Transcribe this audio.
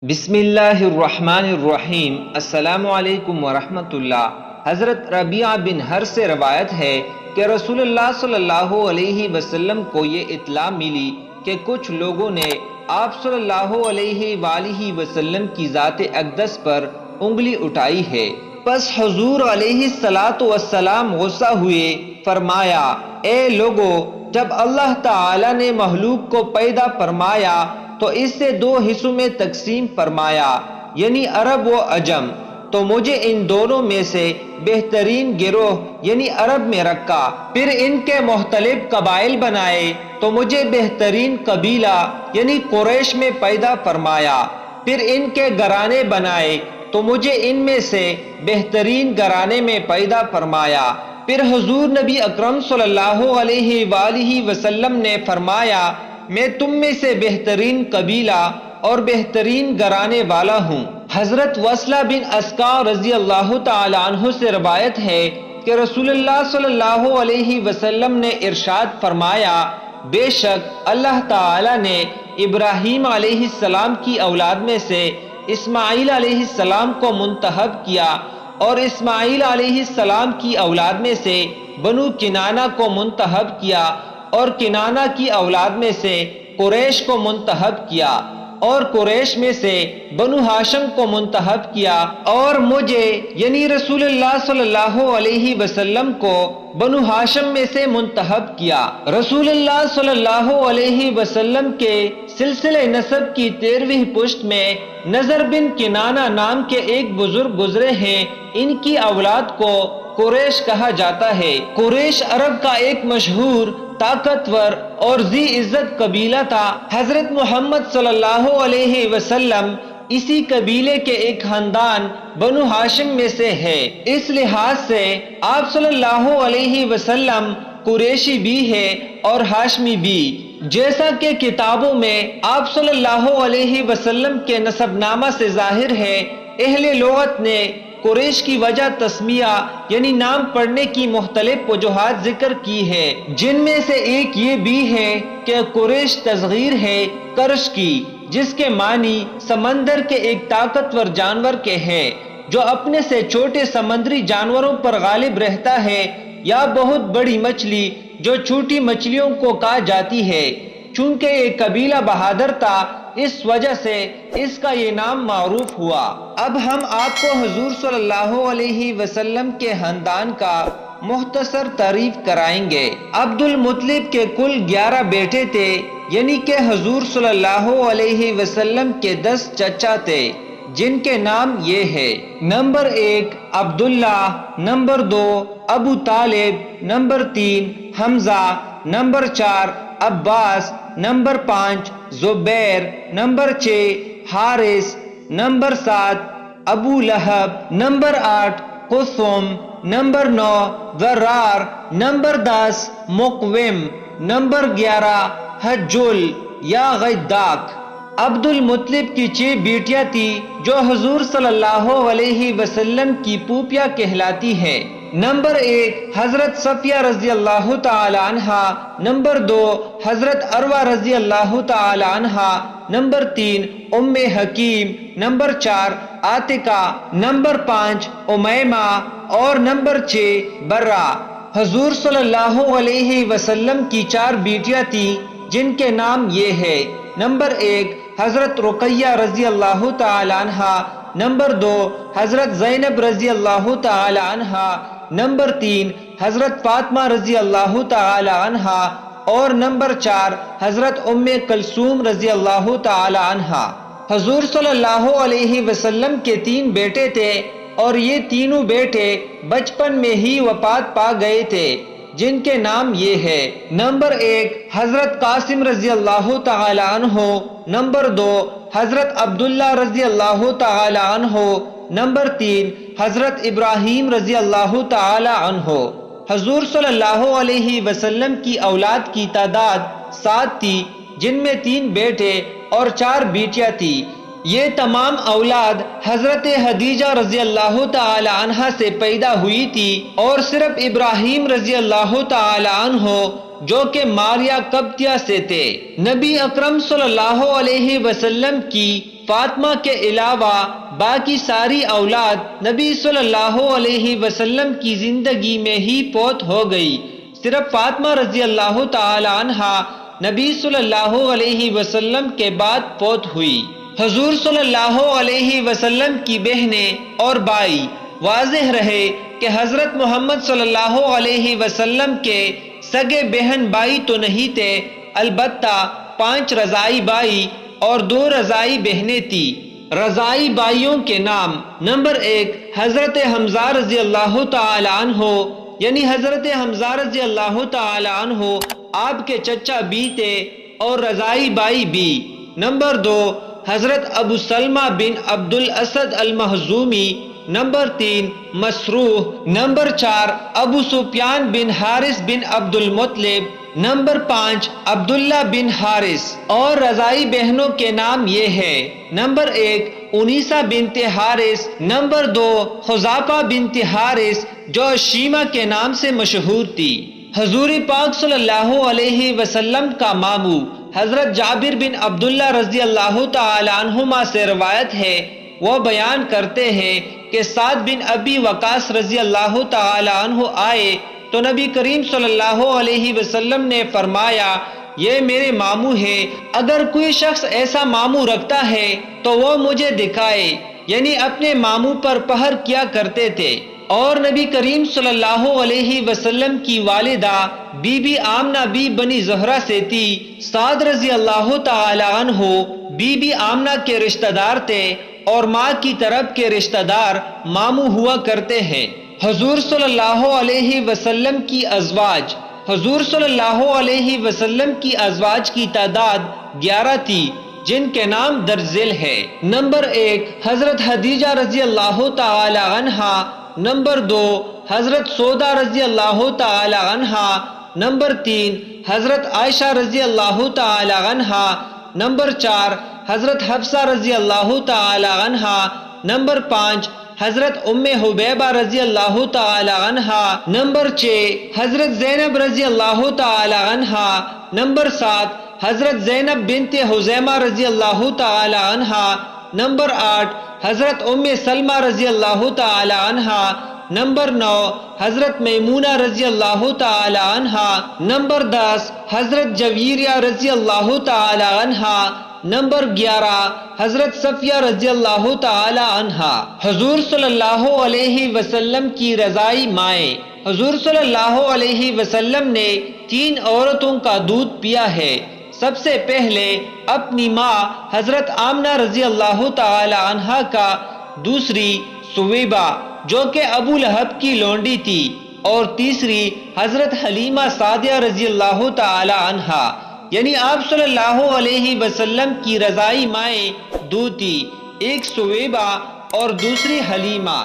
بسم اللہ الرحمن الرحیم۔ السلام علیکم ورحمۃ اللہ۔ حضرت ربیعہ بن ہر سے روایت ہے کہ رسول اللہ صلی اللہ علیہ وسلم کو یہ اطلاع ملی کہ کچھ لوگوں نے آپ صلی اللہ علیہ وآلہ وسلم کی ذات اقدس پر انگلی اٹھائی ہے۔ پس حضور علیہ الصلاۃ والسلام غصہ ہوئے، فرمایا، اے لوگو، جب اللہ تعالی نے مخلوق کو پیدا فرمایا تو اس سے دو حصوں میں تقسیم فرمایا، یعنی عرب و عجم، تو مجھے ان دونوں میں سے بہترین گروہ یعنی عرب میں رکھا۔ پھر ان کے مختلف قبائل بنائے تو مجھے بہترین قبیلہ یعنی قریش میں پیدا فرمایا۔ پھر ان کے گھرانے بنائے تو مجھے ان میں سے بہترین گھرانے میں پیدا فرمایا۔ پھر حضور نبی اکرم صلی اللہ علیہ وآلہ وسلم نے فرمایا، میں تم میں سے بہترین قبیلہ اور بہترین گھرانے والا ہوں۔ حضرت وصلہ بن اسقع رضی اللہ تعالی عنہ سے روایت ہے کہ رسول اللہ صلی اللہ علیہ وسلم نے ارشاد فرمایا، بے شک اللہ تعالی نے ابراہیم علیہ السلام کی اولاد میں سے اسماعیل علیہ السلام کو منتخب کیا، اور اسماعیل علیہ السلام کی اولاد میں سے بنو کنانہ کو منتخب کیا، اور کنانہ کی اولاد میں سے قریش کو منتخب کیا، اور قریش میں سے بنو ہاشم کو منتخب کیا، اور مجھے یعنی رسول اللہ صلی اللہ علیہ وسلم کو بنو ہاشم میں سے منتخب کیا۔ رسول اللہ صلی اللہ علیہ وسلم کے سلسلہ نسب کی 13ویں پشت میں نضر بن کنانہ نام کے ایک بزرگ گزرے ہیں۔ ان کی اولاد کو قریش کہا جاتا ہے۔ قریش عرب کا ایک مشہور، طاقتور اور ذی عزت قبیلہ تھا۔ حضرت محمد صلی اللہ علیہ وسلم اسی قبیلے کے ایک خاندان بنو ہاشم میں سے ہے۔ اس لحاظ سے آپ صلی اللہ علیہ وسلم قریشی بھی ہے اور ہاشمی بھی، جیسا کہ کتابوں میں آپ صلی اللہ علیہ وسلم کے نسب نامہ سے ظاہر ہے۔ اہل لغت نے قریش کی وجہ تسمیہ یعنی نام پڑھنے کی مختلف وجوہات ذکر کی ہے، جن میں سے ایک یہ بھی ہے کہ قریش تصغیر ہے کرش کی، جس کے معنی سمندر کے ایک طاقتور جانور کے ہیں جو اپنے سے چھوٹے سمندری جانوروں پر غالب رہتا ہے، یا بہت بڑی مچھلی جو چھوٹی مچھلیوں کو کھا جاتی ہے۔ چونکہ یہ قبیلہ بہادر تھا، اس وجہ سے اس کا یہ نام معروف ہوا۔ اب ہم آپ کو حضور صلی اللہ علیہ وسلم کے خاندان کا مختصر تعریف کرائیں گے۔ عبد المطلب کے کل 11 بیٹے تھے، یعنی کہ حضور صلی اللہ علیہ وسلم کے 10 چچا تھے، جن کے نام یہ ہے: نمبر 1 عبداللہ، نمبر 2 ابو طالب، نمبر 3 حمزہ، نمبر 4 عباس، نمبر 5 زبیر، نمبر 6 حارث، نمبر 7 ابو لہب، نمبر 8 قثم، نمبر 9 ذرار، نمبر 10 مقوم، نمبر 11 حجل یا غیداک۔ عبد المطلب کی 6 بیٹیاں تھی جو حضور صلی اللہ علیہ وسلم کی پھوپھیاں کہلاتی ہیں۔ نمبر 1 حضرت صفیہ رضی اللہ تعالی عنہا، نمبر 2 حضرت عروہ رضی اللہ تعالی عنہا، نمبر 3 ام حکیم، نمبر 4 عاتقہ، نمبر 5 امیمہ، اور نمبر 6 برہ۔ حضور صلی اللہ علیہ وسلم کی 4 بیٹیاں تھیں جن کے نام یہ ہے: نمبر 1 حضرت رقیہ رضی اللہ تعالی عنہا، نمبر 2 حضرت زینب رضی اللہ تعالی عنہا، نمبر 3 حضرت فاطمہ رضی اللہ تعالی عنہا، اور نمبر 4 حضرت ام کلثوم رضی اللہ تعالی عنہا۔ حضور صلی اللہ علیہ وسلم کے 3 بیٹے تھے، اور یہ تینوں بیٹے بچپن میں ہی وفات پا گئے تھے، جن کے نام یہ ہے: نمبر 1 حضرت قاسم رضی اللہ تعالی عنہ، نمبر 2 حضرت عبداللہ رضی اللہ تعالی عنہ، نمبر 3 حضرت ابراہیم رضی اللہ تعالی عنہ۔ حضور صلی اللہ علیہ وسلم کی اولاد کی تعداد 7 تھی، جن میں 3 بیٹے اور 4 بیٹیاں تھیں۔ یہ تمام اولاد حضرت خدیجہ رضی اللہ تعالی عنہا سے پیدا ہوئی تھی، اور صرف ابراہیم رضی اللہ تعالی عنہ جو کہ ماریہ قبطیہ سے تھے۔ نبی اکرم صلی اللہ علیہ وسلم کی فاطمہ کے علاوہ باقی ساری اولاد نبی صلی اللہ علیہ وسلم کی زندگی میں ہی فوت ہو گئی، صرف فاطمہ رضی اللہ تعالی عنہا نبی صلی اللہ علیہ وسلم کے بعد فوت ہوئی۔ حضور صلی اللہ علیہ وسلم کی بہنیں اور بھائی، واضح رہے کہ حضرت محمد صلی اللہ علیہ وسلم کے سگے بہن بھائی تو نہیں تھے، البتہ 5 رضاعی بھائی اور 2 رضاعی بہنیں تھی۔ رضاعی بھائیوں کے نام: نمبر 1 حضرت حمزہ رضی اللہ تعالی عنہ، یعنی حضرت حمزہ رضی اللہ تعالی عنہ آپ کے چچا بھی تھے اور رضاعی بھائی بھی۔ نمبر 2 حضرت ابو سلمہ بن عبد الاسد المخزومی۔ نمبر 3 مسروح۔ نمبر 4 ابو سفیان بن حارث بن عبد المطلب۔ نمبر 5 عبداللہ بن حارث۔ اور رضاعی بہنوں کے نام یہ ہے: نمبر 1 انیسہ بنت حارث۔ نمبر 2 خزافہ بنت حارث جو شیمہ کے نام سے مشہور تھی۔ حضور پاک صلی اللہ علیہ وسلم کا ماموں حضرت جابر بن عبداللہ رضی اللہ تعالی عنہما سے روایت ہے، وہ بیان کرتے ہیں کہ سعد بن ابی وقاص رضی اللہ تعالی عنہ آئے تو نبی کریم صلی اللہ علیہ وسلم نے فرمایا، یہ میرے ماموں ہے، اگر کوئی شخص ایسا ماموں رکھتا ہے تو وہ مجھے دکھائے، یعنی اپنے ماموں پر پہر کیا کرتے تھے۔ اور نبی کریم صلی اللہ علیہ وسلم کی والدہ بی بی آمنہ بھی بنی زہرہ سے تھی۔ سعد رضی اللہ تعالی عنہ بی بی آمنہ کے رشتہ دار تھے اور ماں کی طرف کے رشتہ دار ماموں ہوا کرتے ہیں۔ حضور صلی اللہ علیہ وسلم کی ازواج: حضور صلی اللہ علیہ وسلم کی ازواج کی تعداد 11 تھی، جن کے نام درج ذیل ہے۔ نمبر 1 حضرت خدیجہ رضی اللہ تعالی عنہا۔ نمبر 2 حضرت سودا رضی اللہ تعالی عنہا۔ نمبر 3 حضرت عائشہ رضی اللہ تعالی عنہا۔ نمبر 4 حضرت حفصہ رضی اللہ تعالی عنہا۔ نمبر 5 حضرت ام حبیبہ رضی اللہ تعالی عنہا۔ نمبر 6 حضرت زینب رضی اللہ تعالی عنہا۔ نمبر 7 حضرت زینب بنت خزیمہ رضی اللہ تعالی عنہا۔ نمبر 8 حضرت ام سلمہ رضی اللہ تعالی عنہا۔ نمبر 9 حضرت میمونہ رضی اللہ تعالی عنہا۔ نمبر 10 حضرت جویریہ رضی اللہ تعالی عنہا۔ نمبر 11 حضرت صفیہ رضی اللہ تعالی عنہا۔ حضور صلی اللہ علیہ وسلم کی رضاعی مائیں: حضور صلی اللہ علیہ وسلم نے 3 عورتوں کا دودھ پیا ہے۔ سب سے پہلے اپنی ماں حضرت آمنہ رضی اللہ تعالی عنہا کا، دوسری سویبہ جو کہ ابو لہب کی لونڈی تھی، اور تیسری حضرت حلیمہ سعدیہ رضی اللہ تعالی عنہا۔ یعنی آپ صلی اللہ علیہ وسلم کی رضاعی مائیں 2 تھی، ایک سویبہ اور دوسری حلیمہ۔